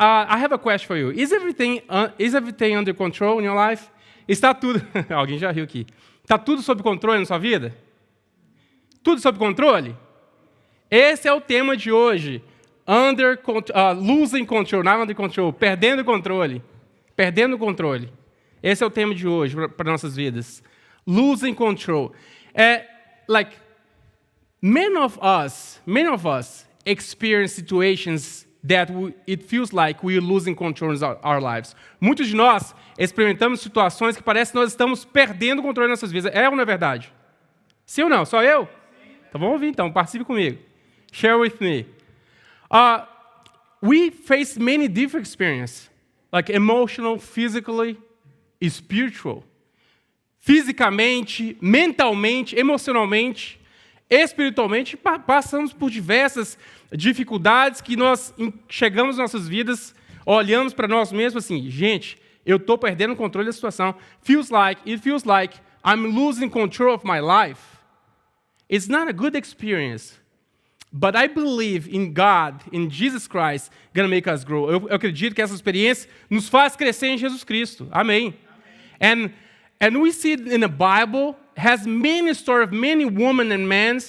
I have a question for you. Is everything under control in your life? Está tudo... Alguém já riu aqui. Está tudo sob controle na sua vida? Tudo sob controle? Esse é o tema de hoje. Losing control, not under control. Perdendo o controle. Perdendo o controle. Esse é o tema de hoje para nossas vidas. Losing control. Many of us experience situations that it feels like we are losing control in our lives. Muitos de nós experimentamos situações que parece que nós estamos perdendo o controle nas nossas vidas. É ou não é verdade? Sim ou não? Só eu? Então vamos ouvir então, participe comigo. Share with me. We face many different experiences, like emotional, physically, spiritual. Fisicamente, mentalmente, emocionalmente, espiritualmente, passamos por diversas dificuldades que nós chegamos nas nossas vidas, olhamos para nós mesmos assim, gente, eu estou perdendo o controle da situação. It feels like I'm losing control of my life. It's not a good experience. But I believe in God, in Jesus Christ, gonna make us grow. Eu acredito que essa experiência nos faz crescer em Jesus Cristo. Amém. And we see in the Bible has many stories of many women and men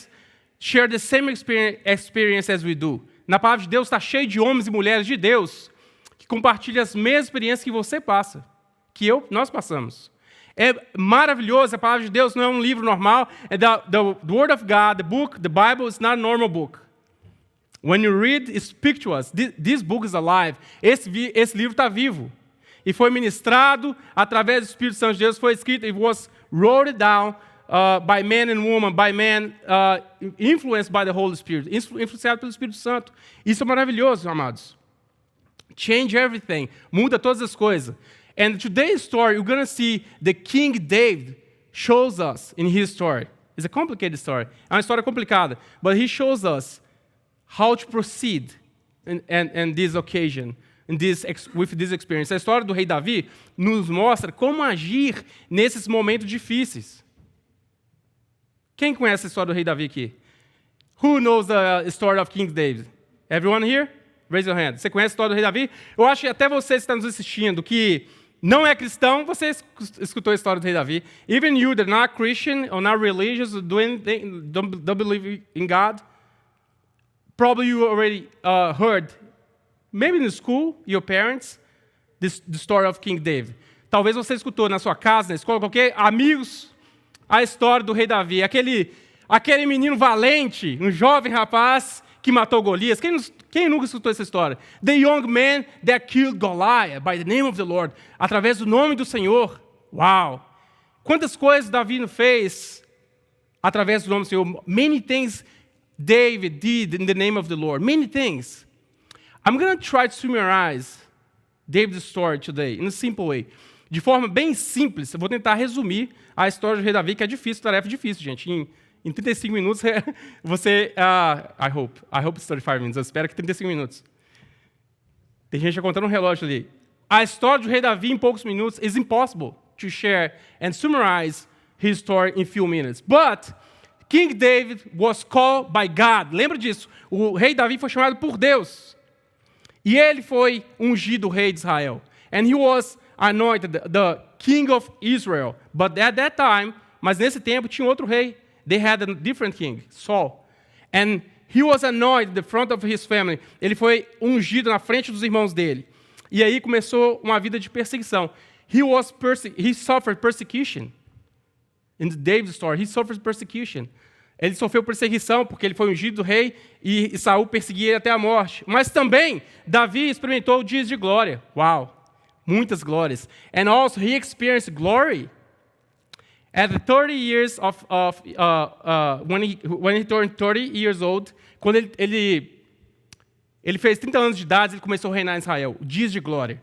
share the same experience as we do. Na palavra de Deus está cheio de homens e mulheres de Deus que compartilham as mesmas experiências que você passa, nós passamos. É maravilhoso, a palavra de Deus não é um livro normal. The Word of God, the Bible is not a normal book. When you read, it speaks to us. This book is alive. Esse livro está vivo. E foi ministrado através do Espírito Santo de Deus, foi escrito, it was wrote down by men and women, by men influenced by the Holy Spirit, influenciado pelo Espírito Santo. Isso é maravilhoso, amados. Change everything, muda todas as coisas. And today's story, you're going to see the King David shows us in his story. It's a complicated story. É uma história complicada. But he shows us how to proceed in this occasion, with this experience. A história do rei Davi nos mostra como agir nesses momentos difíceis. Quem conhece a história do rei Davi aqui? Who knows the story of King David? Everyone here? Raise your hand. Você conhece a história do rei Davi? Eu acho que até você que está nos assistindo, que não é cristão, você escutou a história do rei Davi. Even you that are not Christian or not religious, don't believe in God, probably you already heard, maybe in school, your parents, the story of King David. Talvez você escutou na sua casa, na escola, qualquer amigos, a história do rei Davi. Aquele menino valente, um jovem rapaz que matou Golias. Quem nunca escutou essa história? The young man that killed Goliath by the name of the Lord. Através do nome do Senhor. Uau! Quantas coisas Davi fez através do nome do Senhor. Many things David did in the name of the Lord. Many things. I'm going to try to summarize David's story today in a simple way. De forma bem simples, eu vou tentar resumir a história do rei Davi, que é difícil, tarefa difícil, gente. Em 35 minutos, você... I hope it's 35 minutes. Eu espero que 35 minutos. Tem gente já contando um relógio ali. A história do rei Davi em poucos minutos is impossible to share and summarize his story in few minutes. But King David was called by God. Lembra disso? O rei Davi foi chamado por Deus. E ele foi ungido rei de Israel. And he was anointed the king of Israel. But at that time, mas nesse tempo tinha outro rei. They had a different king, Saul. And he was anointed in the front of his family. Ele foi ungido na frente dos irmãos dele. E aí começou uma vida de perseguição. He suffered persecution. In David's story, he suffered persecution. Ele sofreu perseguição porque ele foi ungido rei e Saul perseguia ele até a morte. Mas também Davi experimentou dias de glória. Uau! Muitas glórias. And also he experienced glory. At 30 years when he turned 30 years old, quando ele fez 30 anos de idade, ele começou a reinar em Israel. Dias de glória.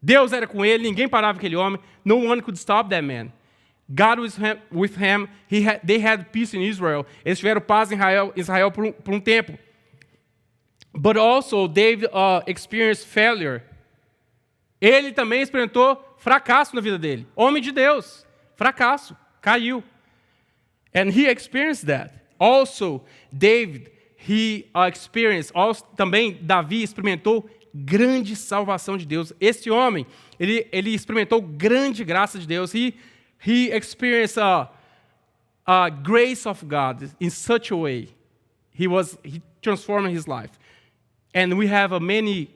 Deus era com ele, ninguém parava aquele homem. No one could stop that man. God was with him. They had peace in Israel. Eles tiveram paz em Israel por um tempo. But also David experienced failure. Ele também experimentou fracasso na vida dele. Homem de Deus. Fracasso, caiu. And he experienced that. Also, David, também Davi experimentou grande salvação de Deus. Esse homem, ele experimentou grande graça de Deus. He experienced a grace of God in such a way. He transformed his life. And we have many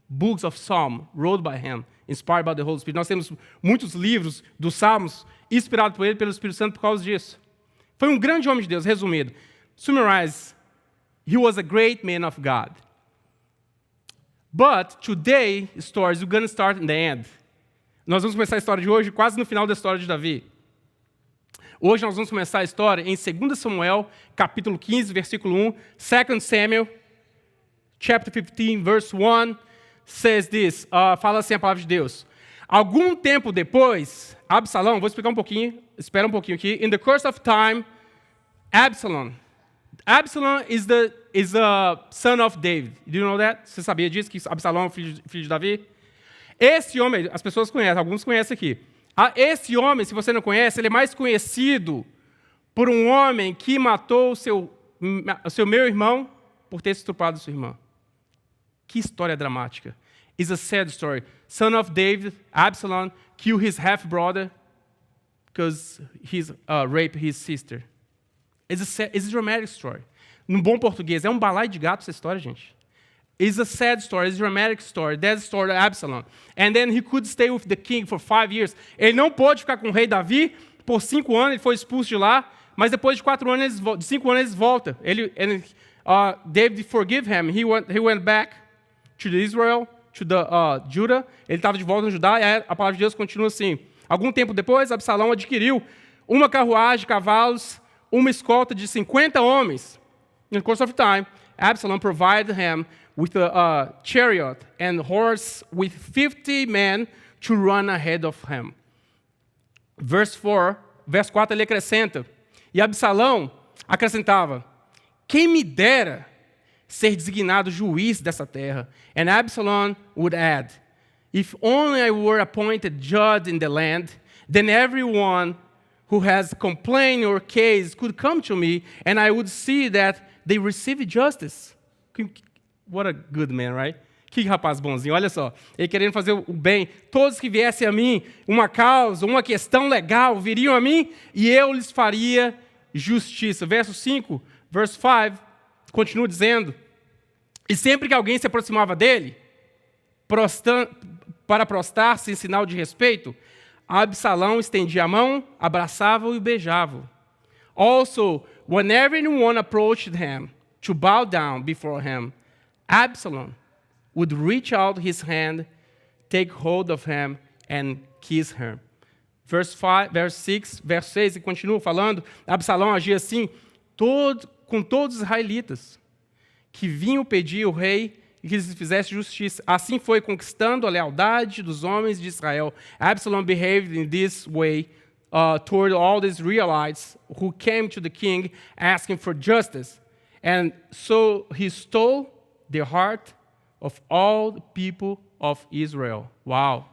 books of Psalm wrote by him, inspired by the Holy Spirit. Nós temos muitos livros dos Salmos inspirados por ele, pelo Espírito Santo, por causa disso. Foi um grande homem de Deus, resumido. Summarize, he was a great man of God. But today, stories, we're going to start in the end. Nós vamos começar a história de hoje quase no final da história de Davi. Hoje nós vamos começar a história em 2 Samuel, capítulo 15, versículo 1. 2 Samuel, chapter 15, verse 1, says this. Fala assim a palavra de Deus. Algum tempo depois, Absalão, vou explicar um pouquinho, espera um pouquinho aqui. In the course of time, Absalom is the son of David. Do you know that? Você sabia disso, que Absalão é filho de Davi? Esse homem, as pessoas conhecem, alguns conhecem aqui. Esse homem, se você não conhece, ele é mais conhecido por um homem que matou o seu meu irmão por ter estuprado sua irmã. Que história dramática. It's a sad story. Son of David, Absalom, killed his half-brother because he raped his sister. It's a dramatic story. No bom português, é um balaio de gato essa história, gente. It's a sad story, it's a dramatic story. That's the story of Absalom. And then he could stay with the king for 5 years. Ele não pôde ficar com o rei Davi por 5 anos, ele foi expulso de lá, mas depois de 5 anos eles voltam. David forgave him. He went back to Israel, to Judah. Ele estava de volta no Judá, e a palavra de Deus continua assim. Algum tempo depois, Absalão adquiriu uma carruagem de cavalos, uma escolta de 50 homens. In the course of time, Absalom provided him with a chariot and horse with 50 men to run ahead of him. Verso 4, ele acrescenta. E Absalão acrescentava, quem me dera ser designado juiz dessa terra. And Absalom would add, if only I were appointed judge in the land, then everyone who has complaint or case could come to me, and I would see that they receive justice. What a good man, right? Que rapaz bonzinho, olha só. Ele querendo fazer o bem. Todos que viessem a mim, uma causa, uma questão legal, viriam a mim e eu lhes faria justiça. Verso 5, verse 5, continua dizendo, e sempre que alguém se aproximava dele, para prostrar-se em sinal de respeito, Absalão estendia a mão, abraçava-o e beijava-o. Also, whenever anyone approached him to bow down before him, Absalom would reach out his hand, take hold of him, and kiss him. Verse 6, e continua falando, Absalão agia assim com todos os israelitas, que vinham pedir ao rei e que lhes fizesse justiça. Assim foi conquistando a lealdade dos homens de Israel. Absalom behaved in this way toward all the Israelites who came to the king asking for justice. And so he stole the heart of all the people of Israel. Wow.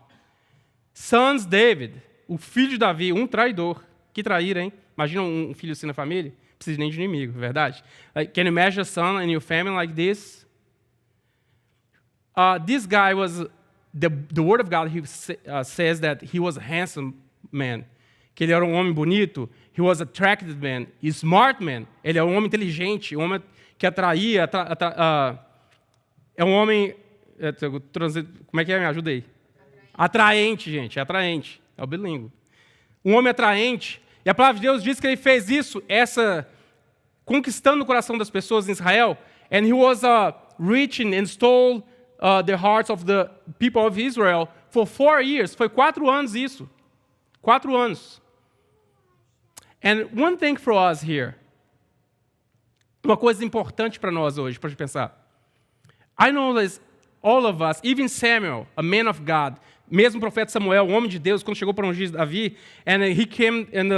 Sons David, o filho de Davi, um traidor. Que traíra, hein? Imagina um filho assim na família. Não precisa nem de inimigo, verdade? Can you imagine a son in your family like this? This guy was, the word of God says that he was a handsome man. Que ele era um homem bonito. He was attractive man, a smart man. Ele é um homem inteligente, um homem que atraía. É um homem, como é que é? Me ajuda aí. Atraente, gente, atraente. É o bilíngue. Um homem atraente. E a palavra de Deus diz que ele fez isso, conquistando o coração das pessoas em Israel. And he was reaching and stole the hearts of the people of Israel for 4 years. Foi 4 anos isso. 4 anos. And one thing for us here. Uma coisa importante para nós hoje, para pensar. I know that all of us, even Samuel, a man of God, mesmo o profeta Samuel, o homem de Deus, quando chegou para ungir Davi, and he came in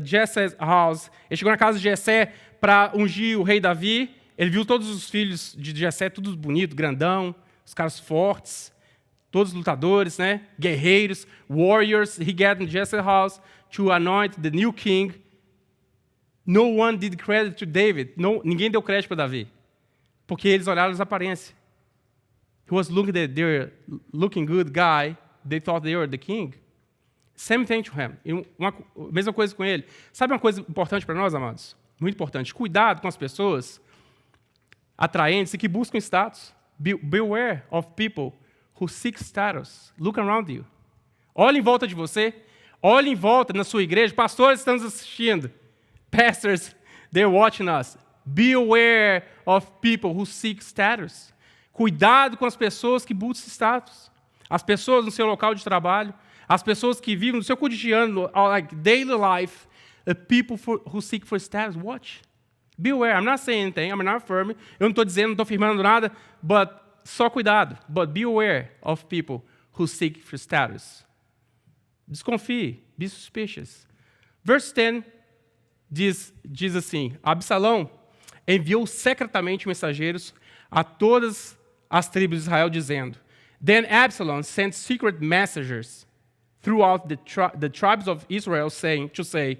Jesse's house, ele chegou na casa de Jessé para ungir o rei Davi, ele viu todos os filhos de Jessé, todos bonitos, grandão, os caras fortes, todos lutadores, né? Guerreiros, warriors. He got in Jesse's house to anoint the new king. No one did credit to David. Ninguém deu crédito para Davi, porque eles olharam as aparências. he was looking at their looking good guy. They thought they were the king. Same thing to him. Mesma coisa com ele. Sabe uma coisa importante para nós, amados? Muito importante. Cuidado com as pessoas atraentes e que buscam status. Beware of people who seek status. Look around you. Olhe em volta de você. Olhe em volta na sua igreja. Pastores estão nos assistindo. Pastors, they're watching us. Beware of people who seek status. Cuidado com as pessoas que buscam status. As pessoas no seu local de trabalho. As pessoas que vivem no seu cotidiano, like daily life. The people who seek for status. Watch. Beware. I'm not saying anything. I'm not affirming. Eu não estou dizendo, não estou afirmando nada. But só cuidado. But beware of people who seek for status. Desconfie. Be suspicious. Verse 10 diz assim: Absalão enviou secretamente mensageiros a todas as tribos de Israel, dizendo: Then Absalom sent secret messengers throughout the tribes of Israel, to say,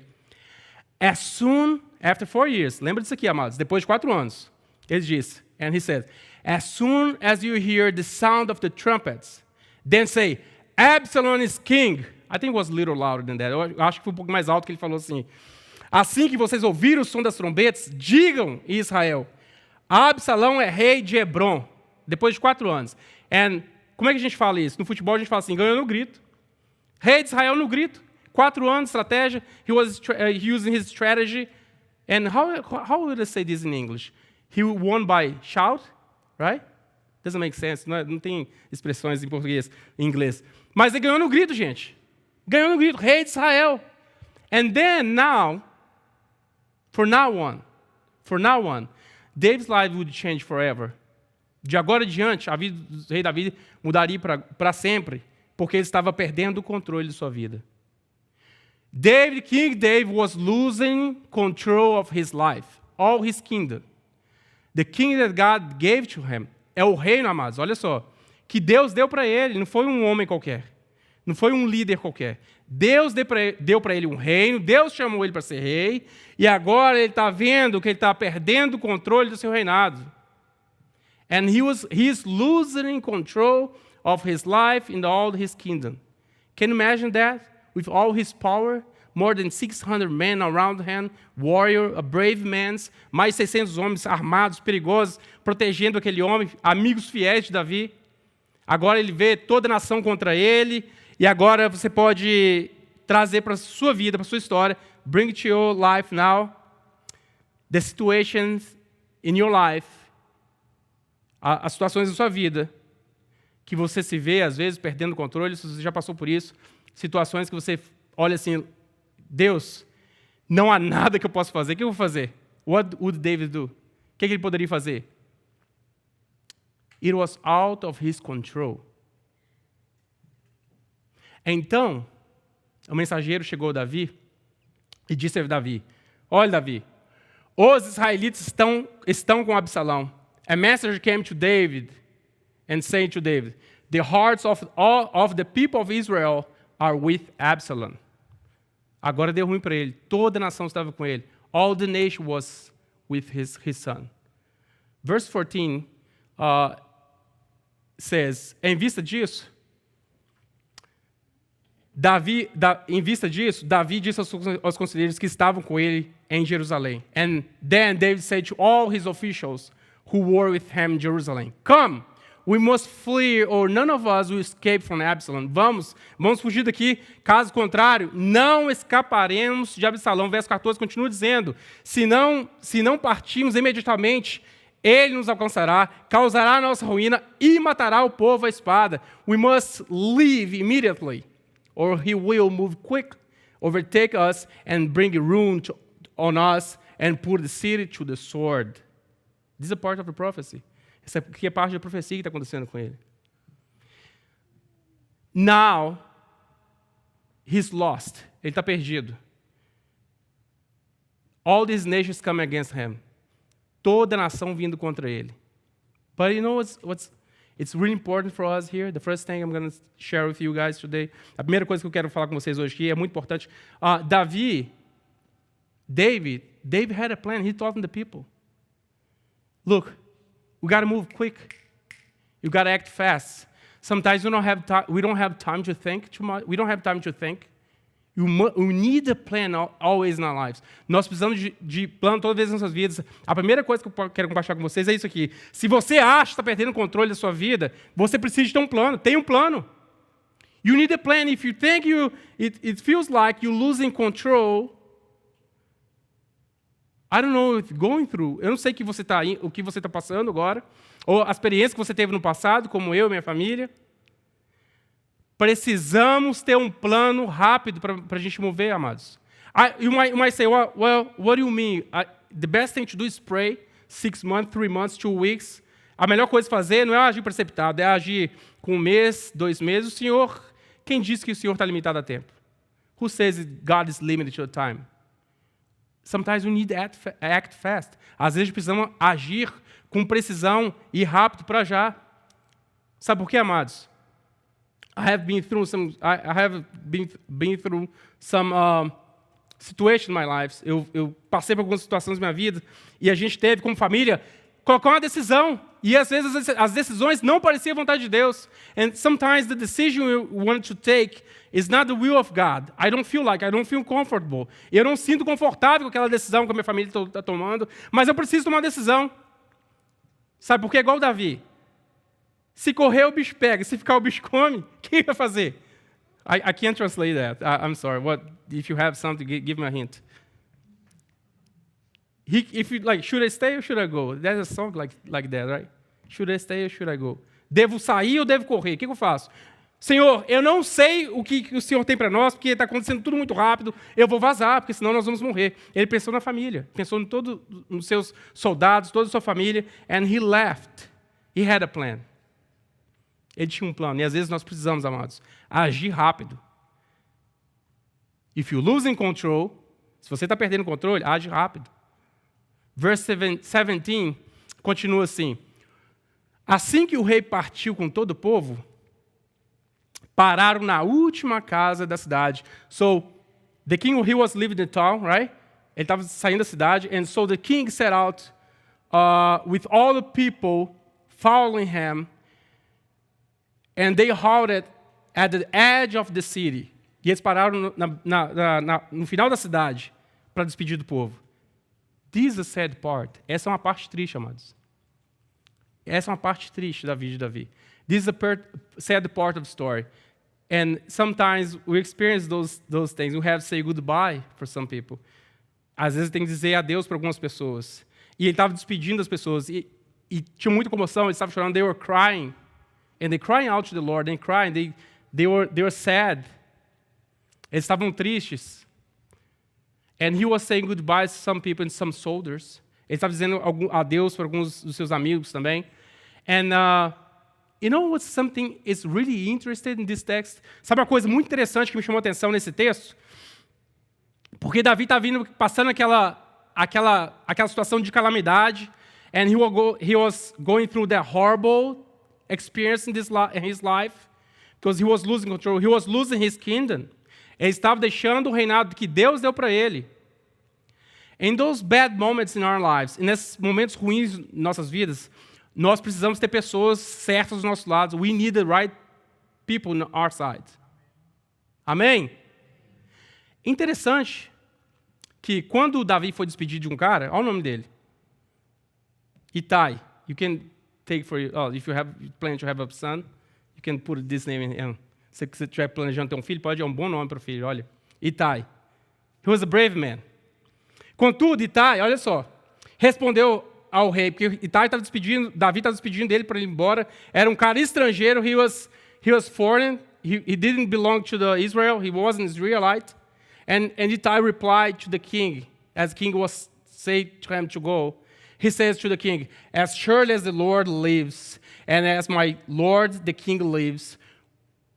as soon, after 4 years, lembra disso aqui, amados, depois de 4 anos, ele disse, and he said, as soon as you hear the sound of the trumpets, then say, Absalom is king. I think it was a little louder than that. Eu acho que foi um pouco mais alto que ele falou assim. Assim que vocês ouviram o som das trombetas, digam, Israel, Absalão é rei de Hebron, depois de 4 anos. And como é que a gente fala isso? No futebol a gente fala assim, ganhou no grito. Rei de Israel no grito. 4 anos, estratégia. He was using his strategy. And how would I say this in English? He won by shout, right? Doesn't make sense. Não tem expressões em português, em inglês. Mas ele ganhou no grito, gente. Ganhou no grito. Rei de Israel. And then now, from now on, David's life would change forever. De agora em diante, a vida do rei Davi mudaria para sempre, porque ele estava perdendo o controle de sua vida. King David was losing control of his life, all his kingdom. The king that God gave to him é o reino, amados, olha só, que Deus deu para ele, não foi um homem qualquer, não foi um líder qualquer. Deus deu para ele um reino, Deus chamou ele para ser rei, e agora ele está vendo que ele está perdendo o controle do seu reinado. And he's losing control of his life and all his kingdom. Can you imagine that? With all his power, more than 600 men around him, warrior, a brave man, mais 600 homens armados, perigosos, protegendo aquele homem, amigos fiéis de Davi. Agora ele vê toda a nação contra ele, e agora você pode trazer para a sua vida, para a sua história, bring it to your life now, the situations in your life, as situações da sua vida, que você se vê, às vezes, perdendo o controle, se você já passou por isso, situações que você olha assim, Deus, não há nada que eu possa fazer, o que eu vou fazer? What would David do? O que ele poderia fazer? It was out of his control. Então, o mensageiro chegou a Davi e disse a Davi, olha, Davi, os israelitas estão com Absalão. A messenger came to David and said to David, the hearts of all of the people of Israel are with Absalom. Agora deu ruim para ele. Toda a nação estava com ele. All the nation was with his son. Verse 14 says, em vista disso, Davi disse aos conselheiros que estavam com ele em Jerusalém. And then David said to all his officials who were with him in Jerusalem, come, we must flee, or none of us will escape from Absalom. Vamos fugir daqui, caso contrário, não escaparemos de Absalão. Verso 14 continua dizendo, se não partirmos imediatamente, ele nos alcançará, causará a nossa ruína e matará o povo à espada. We must leave immediately, or he will move quick, overtake us, and bring ruin on us, and put the city to the sword. This is a part of the prophecy. Essa aqui é parte da profecia que está acontecendo com ele. Now, he's lost. Ele está perdido. All these nations come against him. Toda a nação vindo contra ele. But you know it's really important for us here. The first thing I'm going to share with you guys today. A primeira coisa que eu quero falar com vocês hoje aqui é muito importante. David had a plan. He told the people, look, we got to move quick. You got to act fast. Sometimes we don't have time to think too much. We don't have time to think. We need a plan always in our lives. Nós precisamos de plano toda vez nas nossas vidas. A primeira coisa que eu quero compartilhar com vocês é isso aqui. Se você acha que está perdendo o controle da sua vida, você precisa de ter um plano. Tenha um plano. You need a plan. If you think it feels like you're losing control, I don't know if going through. Eu não sei o que você está passando agora, ou a experiência que você teve no passado, como eu e minha família. Precisamos ter um plano rápido para a gente mover, amados. You might say, well, what do you mean? The best thing to do is pray 6 months, 3 months, 2 weeks. A melhor coisa a fazer não é agir precipitado, é agir com 1 mês, 2 meses. O Senhor, quem disse que o Senhor está limitado a tempo? Who says God is limited to time? Sometimes we need to act fast. Às vezes precisamos agir com precisão e rápido para já. Sabe por quê, amados? I have been through some situations in my life. Eu passei por algumas situações na minha vida e a gente teve, como família, colocar uma decisão. E às vezes as decisões não pareciam a vontade de Deus. And sometimes the decision we want to take is not the will of God. I don't feel comfortable. Eu não sinto confortável com aquela decisão que a minha família está tomando, mas eu preciso tomar uma decisão. Sabe por quê? Igual o Davi. Se correr, o bicho pega. Se ficar, o bicho come. Quem vai fazer? I can't translate that. I'm sorry. If you have something, give me a hint. Should I stay or should I go? There's a song like that, right? Should I stay or should I go? Devo sair ou devo correr? O que eu faço? Senhor, eu não sei o que o Senhor tem para nós, porque está acontecendo tudo muito rápido. Eu vou vazar, porque senão nós vamos morrer. Ele pensou na família. Pensou nos seus soldados, toda a sua família. And he left. He had a plan. Ele tinha um plano. E às vezes nós precisamos, amados, agir rápido. If you're losing control, se você está perdendo o controle, age rápido. Verse 17 continua assim. Assim que o rei partiu com todo o povo, pararam na última casa da cidade. So, the king, he was leaving the town, right? Ele estava saindo da cidade. And so the king set out with all the people following him. And they halted at the edge of the city. E eles pararam no final da cidade para despedir do povo. This is the sad part. Essa é uma parte triste, amados. Essa é uma parte triste da vida de Davi. This is the sad part of the story. And sometimes we experience those things. We have to say goodbye for some people. Às vezes tem que dizer adeus para algumas pessoas. E ele estava despedindo as pessoas. E tinha muita comoção, eles estavam chorando. They were crying. And they crying out to the Lord, and crying, they were sad. Eles estavam tristes. And he was saying goodbye to some people and some soldiers. Ele estava dizendo adeus para alguns dos seus amigos também. And you know what's something is really interesting in this text? Sabe uma coisa muito interessante que me chamou a atenção nesse texto? Porque Davi está passando aquela situação de calamidade, and he was going through that horrible experience in his life, because he was losing control, he was losing his kingdom. Ele estava deixando o reinado que Deus deu para ele. In those bad moments in our lives, e nesses momentos ruins em nossas vidas, nós precisamos ter pessoas certas dos nossos lados. We need the right people on our side. Amém? Interessante que quando Davi foi despedido de um cara, olha o nome dele. Itai. You can take for if you plan to have a son, you can put this name in. Se você estiver planejando ter um filho, pode dar um bom nome para o filho. Olha, Itai. He was a brave man. Contudo, Itai, olha só, respondeu ao rei, porque Itai estava despedindo, Davi estava despedindo dele para ir embora. Era um cara estrangeiro. He was foreign. He didn't belong to Israel. He wasn't Israelite. And Itai replied to the king, as the king was saying to him to go. He says to the king, "As surely as the Lord lives, and as my lord the king lives,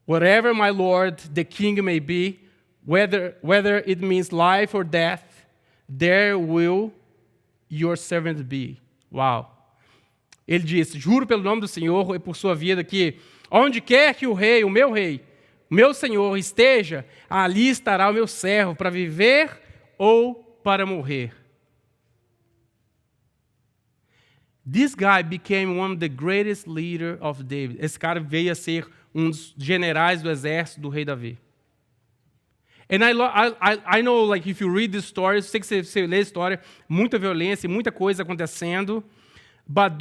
whatever my lord the king may be, whether it means life or death, there will your servant be." Uau! Ele disse, juro pelo nome do Senhor e por sua vida que onde quer que o meu Senhor esteja, ali estará o meu servo para viver ou para morrer. This guy became one of the greatest leaders of David. Esse cara veio a ser um dos generais do exército do rei Davi. And I know, like, if you read this story, eu sei que você lê a história, muita violência, muita coisa acontecendo, but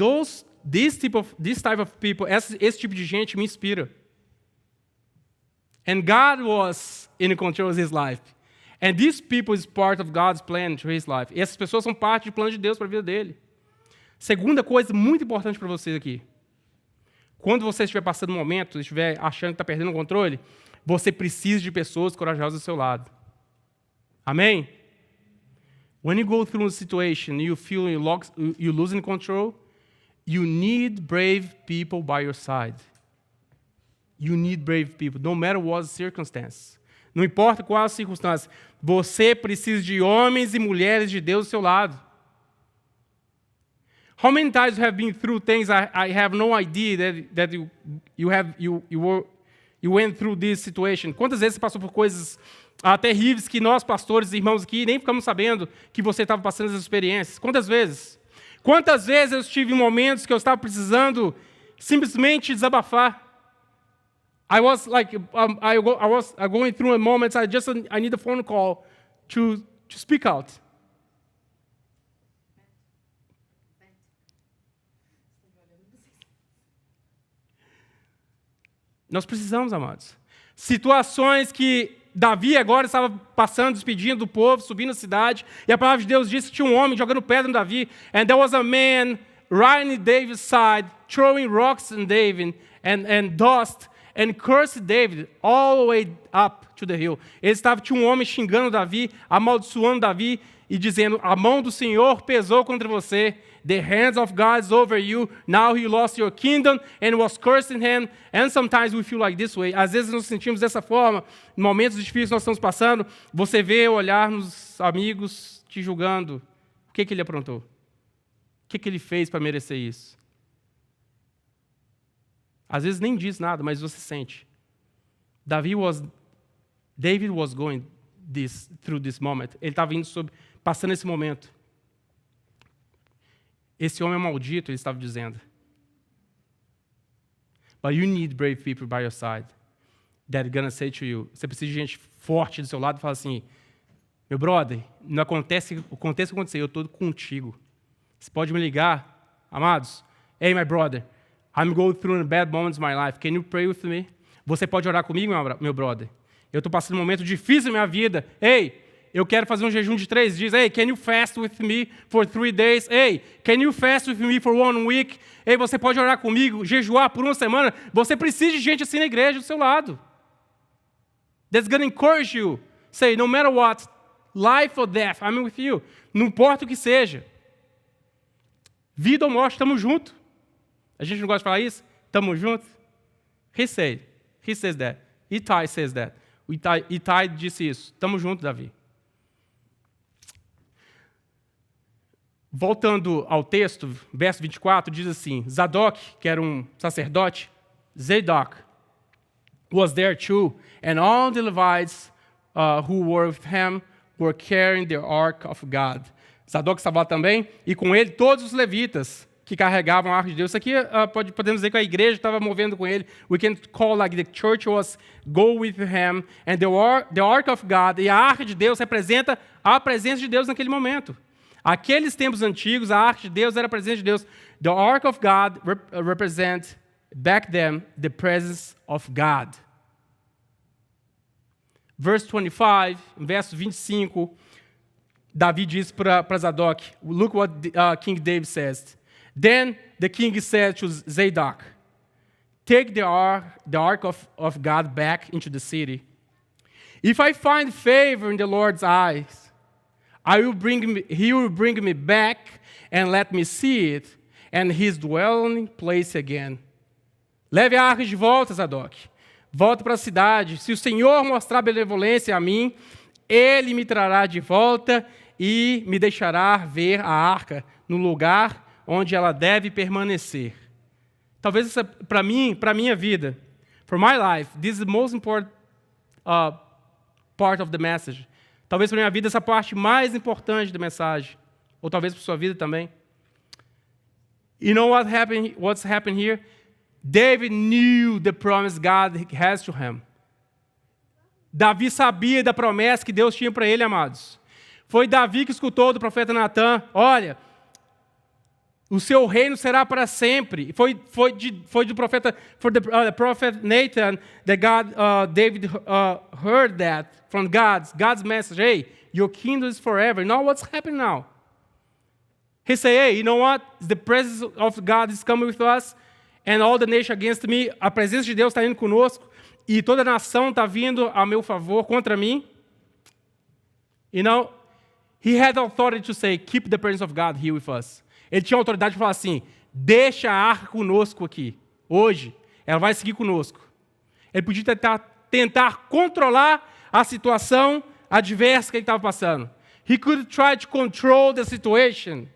this type of people, esse tipo de gente me inspira. And God was in control of his life. And these people is part of God's plan to his life. E essas pessoas são parte do plano de Deus para a vida dele. Segunda coisa muito importante para vocês aqui. Quando você estiver passando um momento, estiver achando que está perdendo o controle, você precisa de pessoas corajosas do seu lado. Amém? When you go through a situation, you feel you're losing control, you need brave people by your side. You need brave people, no matter what the circumstance. Não importa qual a circunstância, você precisa de homens e mulheres de Deus do seu lado. How many times you have been through things I have no idea that you went through this situation? Quantas vezes você passou por coisas terríveis que nós, pastores e irmãos aqui, nem ficamos sabendo que você estava passando essas experiências? Quantas vezes? Quantas vezes eu estive em momentos que eu estava precisando simplesmente desabafar? I was going through a moment. I need a phone call to speak out. Nós precisamos, amados. Situações que Davi agora estava passando, despedindo do povo, subindo a cidade, e a palavra de Deus diz que tinha um homem jogando pedra no Davi, and there was a man riding in David's side, throwing rocks in David, and dust, and cursed David all the way up to the hill. Tinha um homem xingando Davi, amaldiçoando Davi, e dizendo, a mão do Senhor pesou contra você, the hands of God is over you, now you lost your kingdom, and was cursing him, and sometimes we feel like this way. Às vezes nos sentimos dessa forma, em momentos difíceis que nós estamos passando, você vê olhar nos amigos te julgando, o que ele aprontou? O que ele fez para merecer isso? Às vezes nem diz nada, mas você sente. David was going through this moment. Ele estava passando esse momento. Esse homem é maldito, ele estava dizendo. But you need brave people by your side that are gonna say to you. Você precisa de gente forte do seu lado e falar assim, meu brother, não acontece o que acontecer, eu estou contigo. Você pode me ligar, amados. Hey, my brother, I'm going through a bad moments in my life. Can you pray with me? Você pode orar comigo, meu brother? Eu estou passando um momento difícil na minha vida. Hey, eu quero fazer um jejum de 3 dias. Hey, can you fast with me for 3 days? Hey, can you fast with me for 1 week? Hey, você pode orar comigo, jejuar por uma semana? Você precisa de gente assim na igreja do seu lado. That's going to encourage you. Say, no matter what, life or death, I'm with you. Não importa o que seja. Vida ou morte, estamos juntos. A gente não gosta de falar isso? Estamos juntos? He says that. Itai says that. Itai disse isso. Estamos juntos, Davi. Voltando ao texto, verso 24, diz assim, Zadok, que era um sacerdote, Zadok was there too, and all the Levites who were with him were carrying the ark of God. Zadok estava lá também, e com ele todos os levitas que carregavam a arca de Deus. Isso aqui podemos dizer que a igreja estava movendo com ele. We can call like the church was go with him, and the ark of God, e a arca de Deus representa a presença de Deus naquele momento. Aqueles tempos antigos, a arca de Deus era a presença de Deus. The ark of God represents back then the presence of God. Verse 25, verso 25, Davi diz para Zadok, look what King David says. Then the king said to Zadok, take the ark of God back into the city. If I find favor in the Lord's eyes, he will bring me back and let me see it and his dwelling place again. Leve a arca de volta, Zadok. Volta para a cidade. Se o Senhor mostrar benevolência a mim, ele me trará de volta e me deixará ver a arca no lugar onde ela deve permanecer. Talvez essa, para minha vida, for my life, this is the most important part of the message. Talvez para minha vida essa parte mais importante da mensagem, ou talvez para sua vida também. You know what's happened here? David knew the promise God has to him. Davi sabia da promessa que Deus tinha para ele, amados. Foi Davi que escutou do profeta Natan, olha, o seu reino será para sempre. Foi do profeta, the prophet Nathan, that David heard that from God's message. Hey, your kingdom is forever. Now what's happening now? He said, hey, you know what? The presence of God is coming with us, and all the nation against me. A presença de Deus está indo conosco, e toda a nação está vindo a meu favor contra mim. You know, he had authority to say, keep the presence of God here with us. Ele tinha autoridade para falar assim, deixa a arca conosco aqui. Hoje, ela vai seguir conosco. Ele podia tentar controlar a situação adversa que ele estava passando. He could try to control the situation.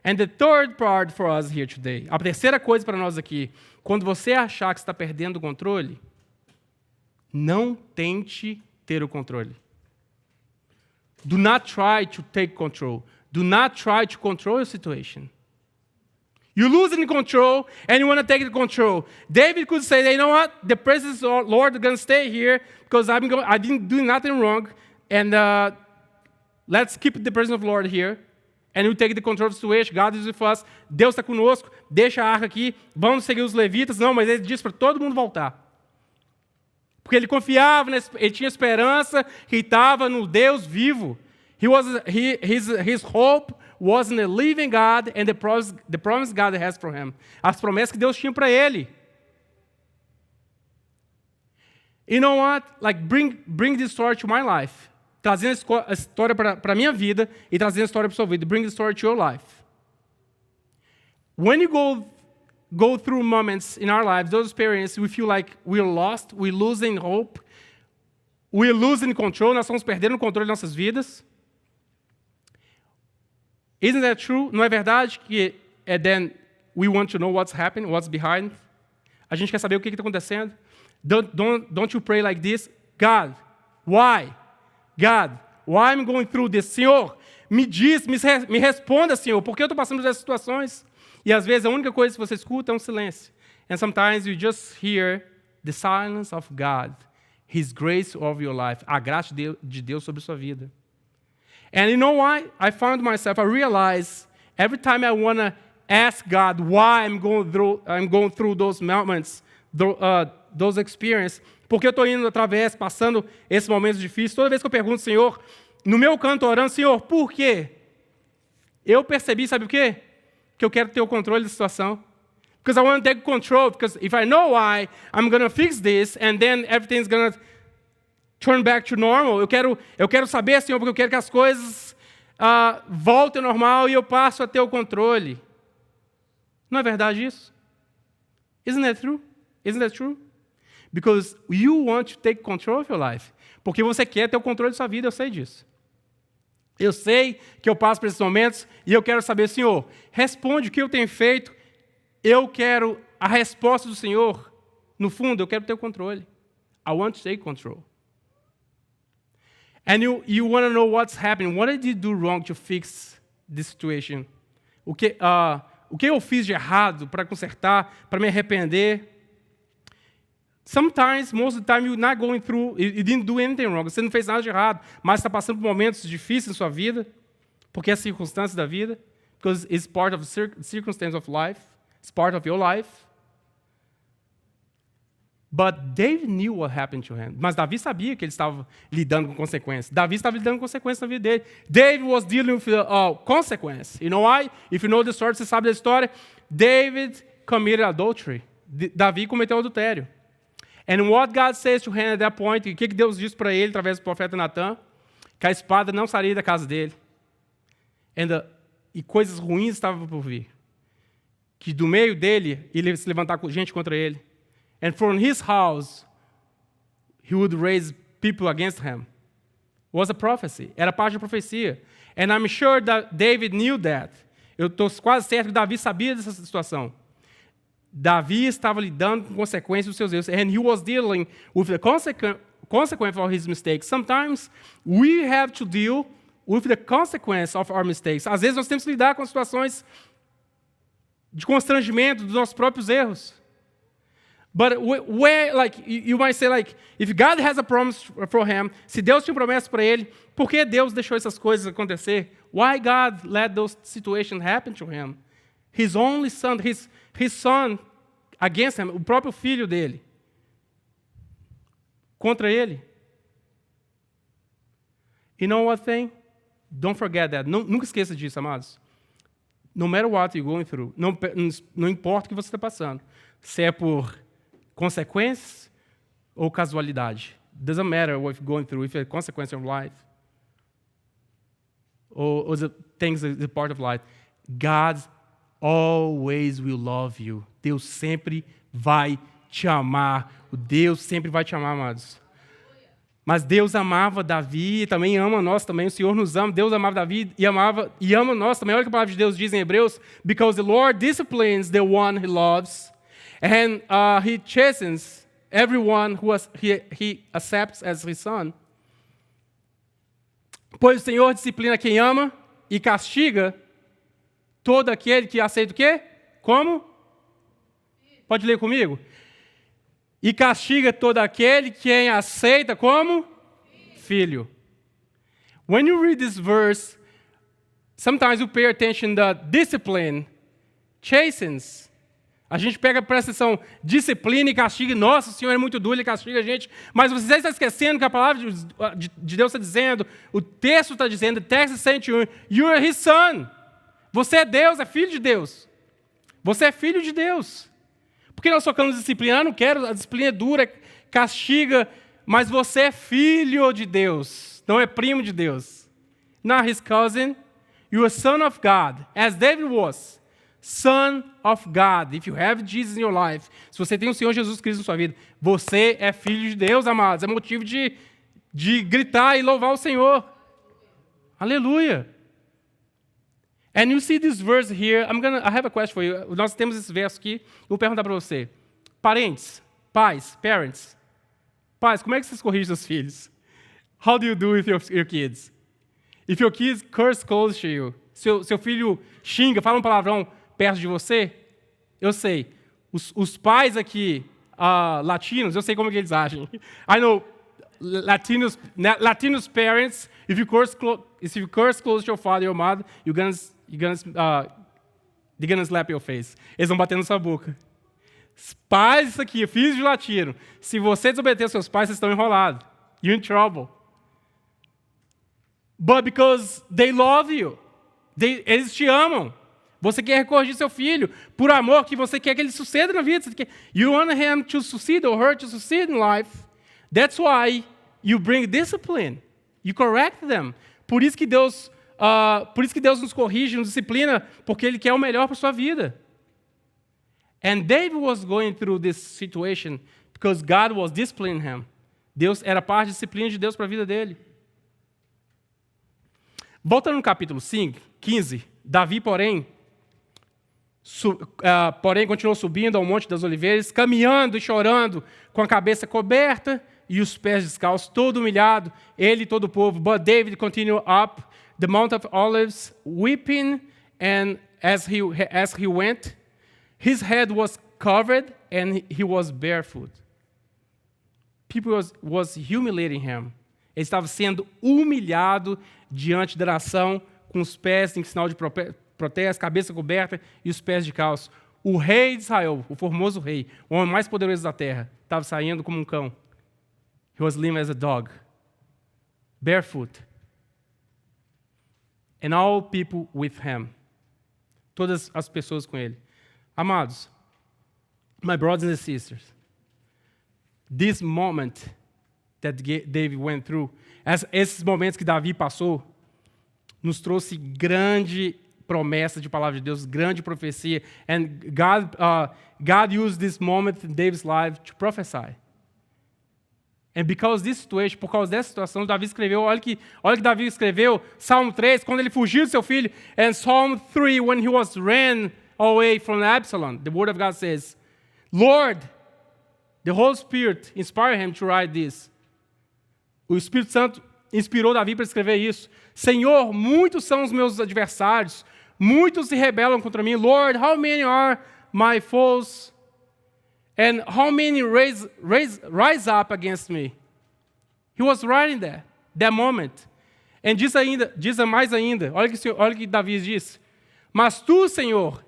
And the third part for us here today, a terceira coisa para nós aqui, quando você achar que está perdendo o controle, não tente ter o controle. Do not try to take control. Do not try to control your situation. You lose in control, and you want to take the control. David could say, you know what? The presence of the Lord is going to stay here because I didn't do nothing wrong, and let's keep the presence of the Lord here, and we take the control of the situation. God is with us. Deus está conosco. Deixa a arca aqui. Vamos seguir os levitas. Não, mas ele disse para todo mundo voltar. Porque ele confiava, ele tinha esperança que estava no Deus vivo. His hope was in the living God and the promise God has for him. As promessas que Deus tinha para ele. You know what? Like bring this story to my life. Trazendo a história para a minha vida e trazendo a história para a sua vida. Bring the story to your life. When you go through moments in our lives, those experiences, we feel like we're lost, we're losing hope, we're losing control, nós estamos perdendo o controle de nossas vidas. Isn't that true? Não é verdade que then we want to know what's happening, what's behind? A gente quer saber o que está acontecendo. Don't you pray like this? God, why? God, why I'm going through this? Senhor, me responda, Senhor, por que eu estou passando por essas situações? E às vezes a única coisa que você escuta é um silêncio. And sometimes you just hear the silence of God, His grace over your life, a graça de Deus sobre a sua vida. And you know why? I realize every time I want to ask God why I'm going through those moments, those experiences, porque eu estou indo passando esses momentos difíceis, toda vez que eu pergunto, Senhor, no meu canto orando, Senhor, por quê? Eu percebi, sabe o quê? Que eu quero ter o controle da situação. Because I want to take control, because if I know why, I'm going to fix this, and then everything's going to turn back to normal. Eu quero saber, Senhor, porque eu quero que as coisas voltem ao normal e eu passo a ter o controle. Não é verdade isso? Isn't that true? Isn't that true? Because you want to take control of your life. Porque você quer ter o controle da sua vida, eu sei disso. Eu sei que eu passo por esses momentos e eu quero saber, Senhor, responde o que eu tenho feito. Eu quero a resposta do Senhor. No fundo, eu quero ter o controle. I want to take control. And you want to know what's happening. What did you do wrong to fix this situation? O que eu fiz de errado para consertar, para me arrepender? Sometimes, most of the time, you're not going through, you didn't do anything wrong. Você não fez nada de errado, mas está passando por momentos difíceis em sua vida, porque é circunstância da vida, because it's part of the circumstance of life, it's part of your life. But David knew what happened to him. Mas Davi sabia que ele estava lidando com consequências. Davi estava lidando com consequências na vida dele. David was dealing with consequence. You know why? If you know the story, você sabe da história. David committed adultery. Davi cometeu adultério. And what God says to him at that point, o que Deus disse para ele, através do profeta Natan? Que a espada não sairia da casa dele. E coisas ruins estavam por vir. Que do meio dele, ele ia se levantar gente contra ele. And from his house, he would raise people against him. It was a prophecy. Era parte da profecia. And I'm sure that David knew that. Eu estou quase certo que Davi sabia dessa situação. Davi estava lidando com consequências dos seus erros. And he was dealing with the consequence of his mistakes. Sometimes we have to deal with the consequence of our mistakes. Às vezes nós temos que lidar com situações de constrangimento dos nossos próprios erros. But where, like, you might say, like, if God has a promise for him, se Deus tinha promessa para ele, por que Deus deixou essas coisas acontecer? Why God let those situations happen to him? His only son, his son against him, o próprio filho dele, contra ele. You know what thing? Don't forget that. Nunca esqueça disso, amados. No matter what you're going through, não importa o que você está passando, se é por consequências ou casualidade. Doesn't matter what you're going through, if it's a consequence of life or the things that are part of life. God always will love you. Deus sempre vai te amar. O Deus sempre vai te amar, amados. Mas Deus amava Davi e também ama nós também. O Senhor nos ama. Deus amava Davi e ama nós também. Olha o que a palavra de Deus diz em Hebreus. Because the Lord disciplines the one he loves, and he chastens everyone who he accepts as his son. Pois o Senhor disciplina quem ama e castiga todo aquele que aceita o quê? Como? Pode ler comigo? E castiga todo aquele quem aceita como? Filho. When you read this verse, sometimes you pay attention that discipline chastens. A gente presta atenção, disciplina e castiga. Nossa, o Senhor é muito duro, Ele castiga a gente. Mas você está esquecendo que a palavra de Deus está dizendo, o texto está dizendo, the text is saying to you, you are His son. Você é Deus, é filho de Deus. Você é filho de Deus. Porque nós focamos na disciplina, não quero, a disciplina é dura, castiga, mas você é filho de Deus, não é primo de Deus. Not his cousin, you are son of God, as David was, son of God. If you have Jesus in your life, se você tem o Senhor Jesus Cristo na sua vida, você é filho de Deus, amados. É motivo de gritar e louvar o Senhor. Aleluia. And you see this verse here. I have a question for you. Nós temos esse verso aqui. Eu vou perguntar para você. Parentes, pais, parents. Pais, como é que vocês corrigem seus filhos? How do you do with your kids? If your kids curse close to you, seu filho xinga, fala um palavrão perto de você, eu sei. Os pais aqui, latinos, eu sei como que eles agem. I know Latinos parents, if you curse close to your father or your mother, they're gonna slap your face. Eles vão bater na sua boca. Pais aqui, filhos de latino, se você desobedecer aos seus pais, vocês estão enrolados. You're in trouble. But because they love you, eles te amam. Você quer corrigir seu filho por amor, que você quer que ele suceda na vida. You want him to succeed or her to succeed in life. That's why you bring discipline. You correct them. Por isso que Deus nos corrige, nos disciplina, porque Ele quer o melhor para a sua vida. And David was going through this situation because God was disciplining him. Deus era parte da disciplina de Deus para a vida dele. Voltando no capítulo 15, Davi, porém, continuou subindo ao Monte das Oliveiras, caminhando e chorando, com a cabeça coberta e os pés descalços, todo humilhado, ele e todo o povo. But David continued up the Mount of Olives, weeping, and as he went, his head was covered and he was barefoot. People was humiliating him. Ele estava sendo humilhado diante da nação, com os pés em sinal de protesto, cabeça coberta e os pés de calço. O rei de Israel, o formoso rei, o homem mais poderoso da terra, estava saindo como um cão. He was living as a dog, barefoot. And all people with him. Todas as pessoas com ele. Amados, my brothers and sisters, this moment that David went through, esses momentos que Davi passou, nos trouxe grande promessa de palavra de Deus, grande profecia. And God used this moment in David's life to prophesy. And because this situation, por causa dessa situação, Davi escreveu, olha que Davi escreveu, Salmo 3, quando ele fugiu do seu filho, and Psalm 3, when he was ran away from Absalom, the word of God says, Lord, the Holy Spirit inspired him to write this. O Espírito Santo inspirou Davi para escrever isso. Senhor, muitos são os meus adversários, Muitos se rebelam contra mim. Lord, how many are my foes? And how many rise up against me? He was writing that moment. E diz mais ainda, olha o que Davi diz. Mas tu, Senhor,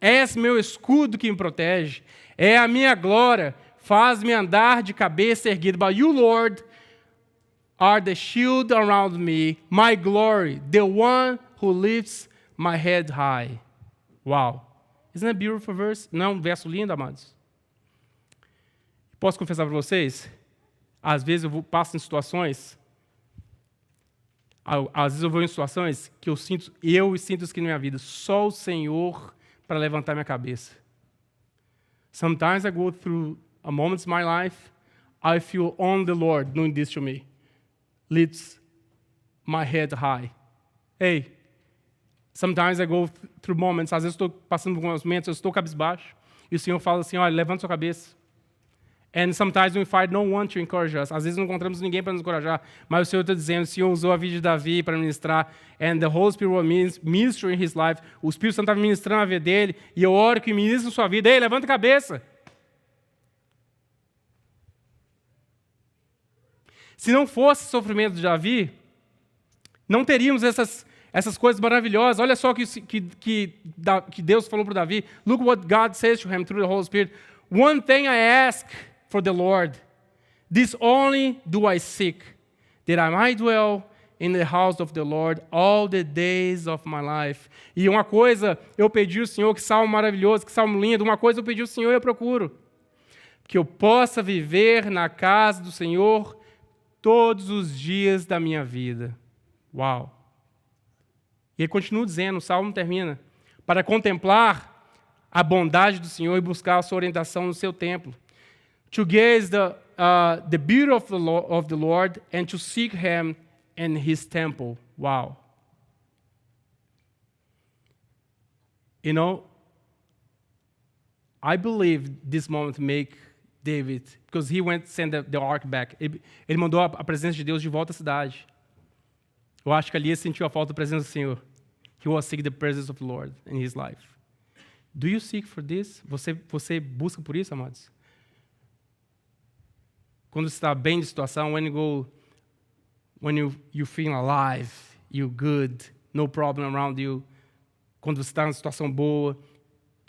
és meu escudo que me protege, é a minha glória, faz-me andar de cabeça erguida. But you, Lord, are the shield around me, my glory, the one who lifts my head high. Wow. Isn't that a beautiful verse? Não é um verso lindo, amados? Posso confessar para vocês? Às vezes eu passo em situações, que eu sinto isso aqui na minha vida. Só o Senhor para levantar minha cabeça. Sometimes I go through moments in my life, I feel only the Lord doing this to me. Lifts my head high. Hey, sometimes I go through moments, às vezes estou passando por alguns momentos, eu estou cabisbaixo, e o Senhor fala assim, olha, levanta sua cabeça. And sometimes we find no one to encourage us. Às vezes não encontramos ninguém para nos encorajar, mas o Senhor está dizendo, o Senhor usou a vida de Davi para ministrar, and the Holy Spirit was ministering his life. O Espírito Santo estava ministrando a vida dele, e eu oro que ministre sua vida. Ei, levanta a cabeça. Se não fosse o sofrimento de Davi, não teríamos essas coisas maravilhosas. Olha só que Deus falou para Davi. Look what God says to him through the Holy Spirit. One thing I ask for the Lord, this only do I seek, that I might dwell in the house of the Lord all the days of my life. E uma coisa eu pedi ao Senhor, que salmo maravilhoso, que salmo lindo, uma coisa eu pedi ao Senhor e eu procuro, que eu possa viver na casa do Senhor todos os dias da minha vida. Uau! E ele continua dizendo, o salmo termina, para contemplar a bondade do Senhor e buscar a sua orientação no seu templo. To gaze the beauty of the Lord and to seek Him in His temple. Wow. You know, I believe this moment make David, because he went to send the ark back. Ele mandou a presença de Deus de volta à cidade. Eu acho que ali ele sentiu a falta da presença do Senhor. He was seeking the presence of the Lord in his life. Do you seek for this? Você busca por isso, amados? Quando você está bem de situação, when you feel alive, you're good, no problem around you. Quando você está em uma situação boa,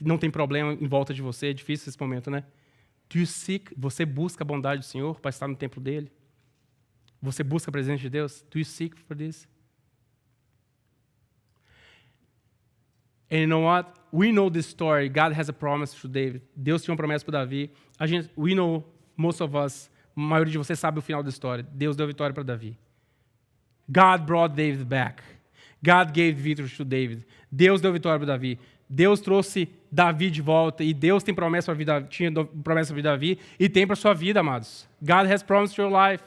não tem problema em volta de você, é difícil esse momento, né? Do you seek? Você busca a bondade do Senhor para estar no templo dele? Você busca a presença de Deus? Do you seek for this? And you know what? We know this story. God has a promise to David. Deus tinha uma promessa para Davi. We know, most of us, a maioria de vocês sabe o final da história. Deus deu vitória para Davi. God brought David back. God gave victory to David. Deus deu vitória para Davi. Deus trouxe Davi de volta. E Deus tem promessa para vida, tinha promessa para Davi e tem para sua vida, amados. God has promised your life.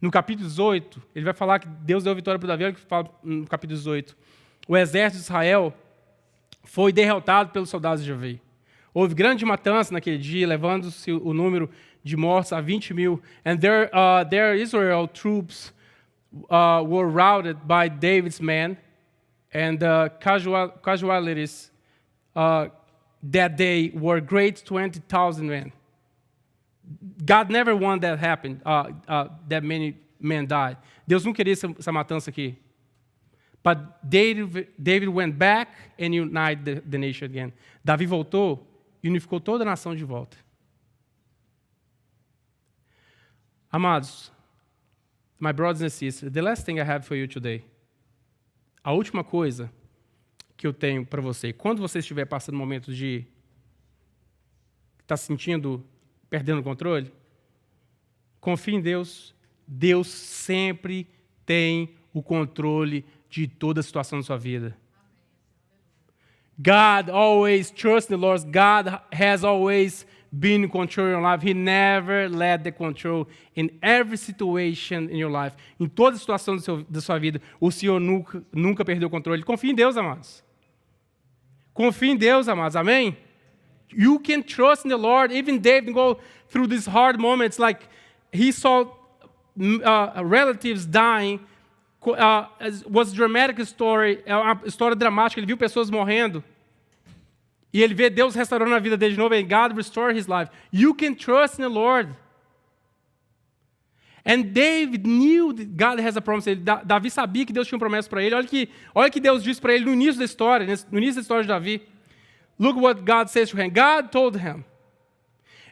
No capítulo 18, ele vai falar que Deus deu vitória para Davi. Olha o que fala no capítulo 18. O exército de Israel foi derrotado pelos soldados de Davi. Houve grande matança naquele dia, levando-se o número de mortos a 20,000. And their Israel troops were routed by David's men, and the casualties that day were great 20,000 men. God never wanted that happen, that many men died. Deus não queria essa matança aqui. But David went back and united the nation again. Davi voltou e unificou toda a nação de volta. Amados, my brothers and sisters, the last thing I have for you today. A última coisa que eu tenho para você, quando você estiver passando momentos de está sentindo perdendo o controle, confie em Deus. Deus sempre tem o controle de toda a situação da sua vida. God always trusts the Lord. God has always been in control of your life. He never let the control in every situation in your life. Em toda situação da sua vida, o Senhor nunca perdeu o controle. Confie em Deus, amados. Confie em Deus, amados. Amém? You can trust in the Lord. Even David go through these hard moments, like he saw relatives dying, was a dramatic story, é uma história dramática. Ele viu pessoas morrendo e ele vê Deus restaurando a vida dele de novo, and God restored his life. You can trust in the Lord. And David knew that God has a promise. Davi sabia que Deus tinha uma promessa para ele. Olha que Deus disse para ele no início da história, no início da história de Davi. Look what God says to him. God told him,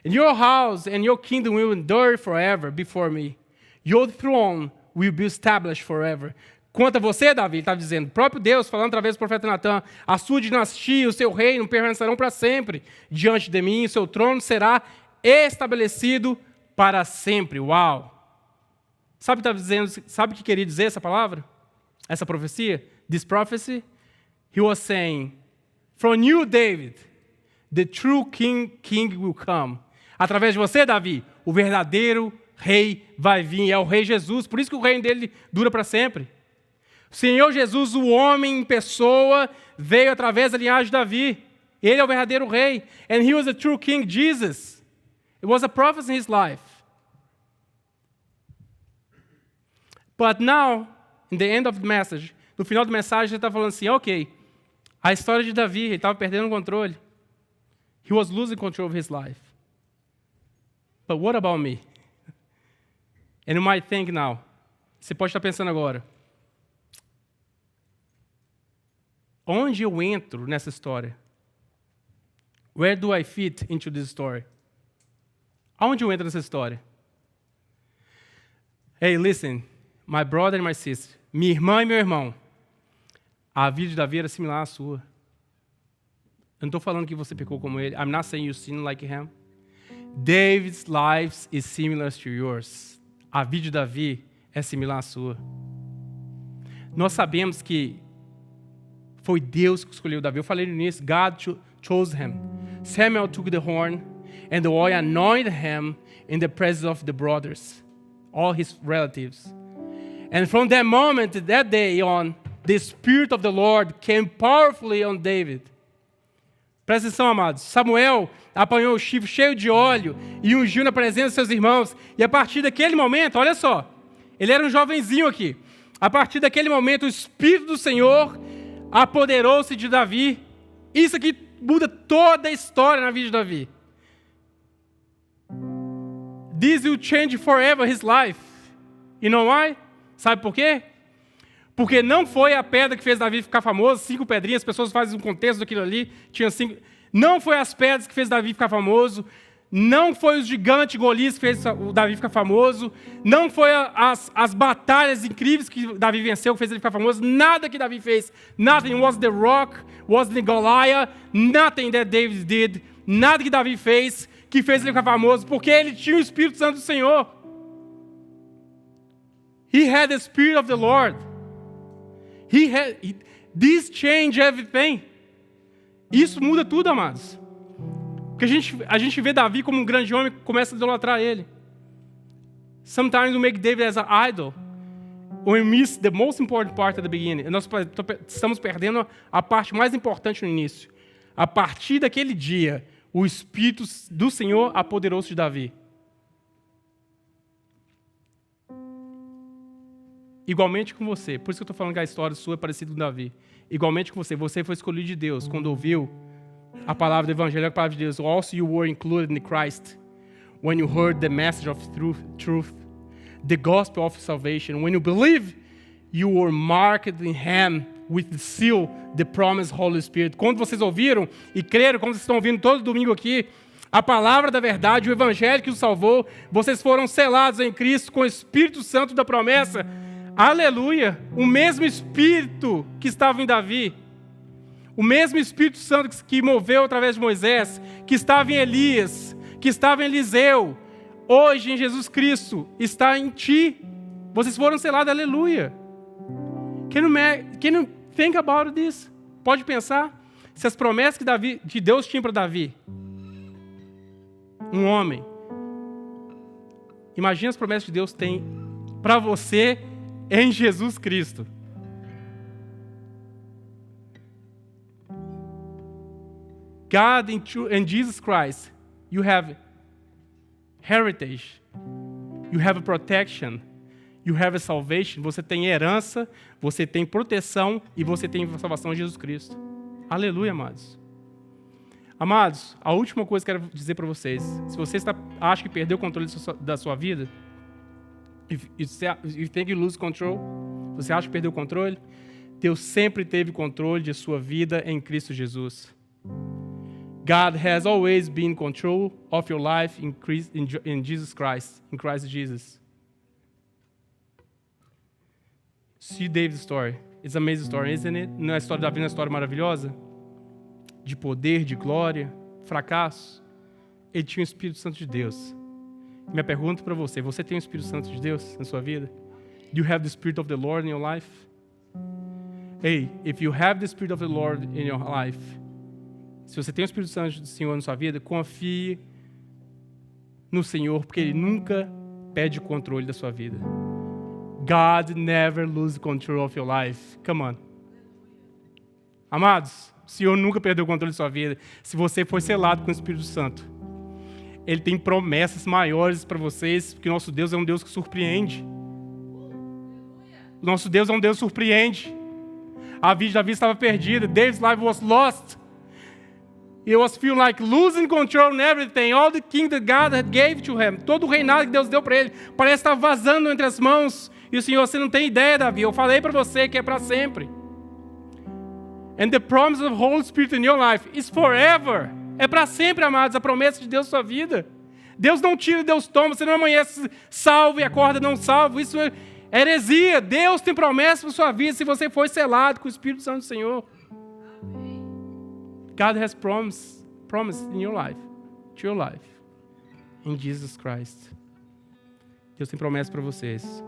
"And your house and your kingdom will endure forever before me. Your throne will be established forever." Quanto a você, Davi, ele está dizendo, o próprio Deus, falando através do profeta Natan, a sua dinastia, o seu reino permanecerão para sempre diante de mim, e o seu trono será estabelecido para sempre. Uau! Sabe o que queria dizer essa palavra? Essa profecia? This prophecy? He was saying, from you, David, the true king will come. Através de você, Davi, o verdadeiro rei vai vir. É o rei Jesus. Por isso que o reino dele dura para sempre. O Senhor Jesus, o homem em pessoa, veio através da linhagem de Davi. Ele é o verdadeiro rei. And he was a true king, Jesus. It was a prophecy in his life. But now, in the end of the message, no final da mensagem, ele está falando assim, ok, a história de Davi, ele estava perdendo o controle. He was losing control of his life. But what about me? And you might think now, você pode estar pensando agora, onde eu entro nessa história? Where do I fit into this story? Aonde eu entro nessa história? Hey, listen, my brother and my sister, minha irmã e meu irmão, a vida de Davi era similar à sua. Eu não estou falando que você pecou como ele. I'm not saying you sin like him. David's life is similar to yours. A vida de Davi é similar à sua. Nós sabemos que foi Deus que escolheu Davi. Eu falei no início, God chose him. Samuel took the horn and the oil anointed him in the presence of the brothers, all his relatives. And from that moment, that day on, the Spirit of the Lord came powerfully on David. Presta atenção, amados. Samuel apanhou o chifre cheio de óleo e ungiu na presença de seus irmãos. E a partir daquele momento, olha só, ele era um jovenzinho aqui. A partir daquele momento, o Espírito do Senhor apoderou-se de Davi. Isso aqui muda toda a história na vida de Davi. This will change forever his life. You know why? Sabe por quê? Porque não foi a pedra que fez Davi ficar famoso, 5 pedrinhas, as pessoas fazem um contexto daquilo ali, tinha 5. Não foi as pedras que fez Davi ficar famoso, não foi os gigantes Golias que fez o Davi ficar famoso, não foi as batalhas incríveis que Davi venceu que fez ele ficar famoso, nada que Davi fez, nothing was the rock, was the Goliath, nothing that David did, nada que Davi fez que fez ele ficar famoso, porque ele tinha o Espírito Santo do Senhor. He had the Spirit of the Lord. This changed everything. Isso muda tudo, amados. Porque a gente vê Davi como um grande homem que começa a idolatrar ele. Sometimes we make David as an idol. We miss the most important part at the beginning. Nós estamos perdendo a parte mais importante no início. A partir daquele dia, o Espírito do Senhor apoderou-se de Davi. Igualmente com você. Por isso que eu estou falando que a história sua é parecida com Davi. Igualmente com você. Você foi escolhido de Deus quando ouviu a palavra do Evangelho, a palavra de Deus. Also you were included in Christ when you heard the message of truth, the gospel of salvation. When you believe, you were marked in Him with the seal, the promised Holy Spirit. Quando vocês ouviram e creram, como vocês estão ouvindo todo domingo aqui, a palavra da verdade, o Evangelho que os salvou, vocês foram selados em Cristo com o Espírito Santo da promessa. Aleluia! O mesmo Espírito que estava em Davi, o mesmo Espírito Santo que moveu através de Moisés, que estava em Elias, que estava em Eliseu, hoje em Jesus Cristo, está em ti. Vocês foram selados, aleluia! Can you think about this? Pode pensar se as promessas que Deus tinha para Davi, um homem, imagina as promessas que Deus tem para você em Jesus Cristo. God in Jesus Christ, you have heritage, you have protection, You have a salvation. Você tem herança, você tem proteção e você tem salvação em Jesus Cristo. Aleluia, amados. Amados, a última coisa que eu quero dizer para vocês. Se você acha que perdeu o controle da sua vida, if you think you lose control, você acha que perdeu o controle, Deus sempre teve controle de sua vida em Cristo Jesus. God has always been in control of your life in Jesus Christ, in Christ Jesus. See David's story. It's an amazing story, isn't it? Não é a história da vida, é uma história maravilhosa? De poder, de glória, fracasso. Ele tinha o Espírito Santo de Deus. Minha pergunta para você, você tem o Espírito Santo de Deus na sua vida? Do you have the Spirit of the Lord in your life? Hey, if you have the Spirit of the Lord in your life, se você tem o Espírito Santo do Senhor na sua vida, confie no Senhor, porque Ele nunca perde o controle da sua vida. God never loses control of your life. Come on. Amados, o Senhor nunca perdeu o controle da sua vida. Se você foi selado com o Espírito Santo, Ele tem promessas maiores para vocês, porque o nosso Deus é um Deus que surpreende. O nosso Deus é um Deus que surpreende. A vida de Davi estava perdida. David's life was lost. He was feeling like losing control and everything. All the king that God had gave to him. Todo o reinado que Deus deu para ele parece estar vazando entre as mãos. E o Senhor, você não tem ideia, Davi. Eu falei para você que é para sempre. And the promise of the Holy Spirit in your life is forever. É para sempre, amados, a promessa de Deus na sua vida. Deus não tira, Deus toma. Você não amanhece salvo e acorda não salvo. Isso é heresia. Deus tem promessa para sua vida se você foi selado com o Espírito Santo do Senhor. God has promise in your life, to your life, in Jesus Christ. Deus tem promessa para vocês.